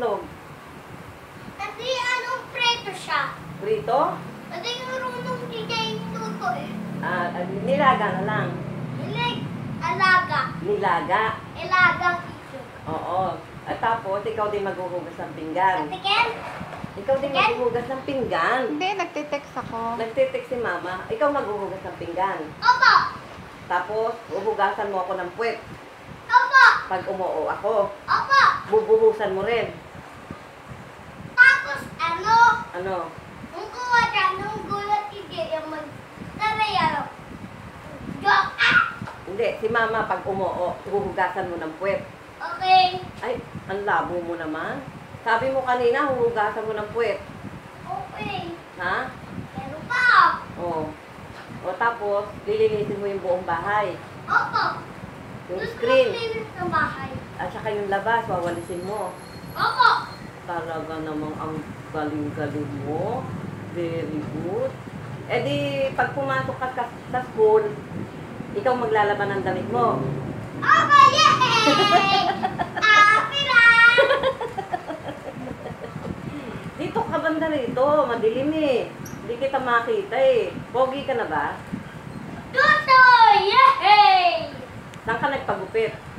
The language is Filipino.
itlog? Kasi anong preto siya? Prito? Kasi marunong siya yung luto eh. Nilaga na lang. Like, alaga. Nilaga? Ilagang itlog. Oo. At tapos, ikaw din maghuhugas ng pinggan. Patikin? Ikaw din maghuhugas ng pinggan. Hindi, nagtitext ako. Nagtitext si mama, ikaw maghuhugas ng pinggan. Opo! Tapos, uhugasan mo ako ng puwet. Opo! Pag umuo ako, Opo! bubuhusan mo rin. Tapos ano? Ano? Kung kuha siya nung gulat hindi yung mag-saray ano. Joke! Hindi, si mama pag umuo, huhugasan mo ng puwet. Okay. Ay, ang labo mo naman. Sabi mo kanina, huhugasan mo ng puwet. Okay. Ha? Pero pa. Oo. O tapos, lilinisin mo yung buong bahay. Opo. Yung Gusto screen. ko linis ng bahay. At saka yung labas, wawalisin mo. Opo. Talaga namang ang galing-galing mo. Very good. E di, pag pumasok ka sa school, ikaw maglalaban ng damit mo. Opo, yay! Happy lang! Dito ka banda rito, madilim eh. Hindi kita makita eh. Pogi ka na ba? Tuto! Yay! Saan ka nagpagupit?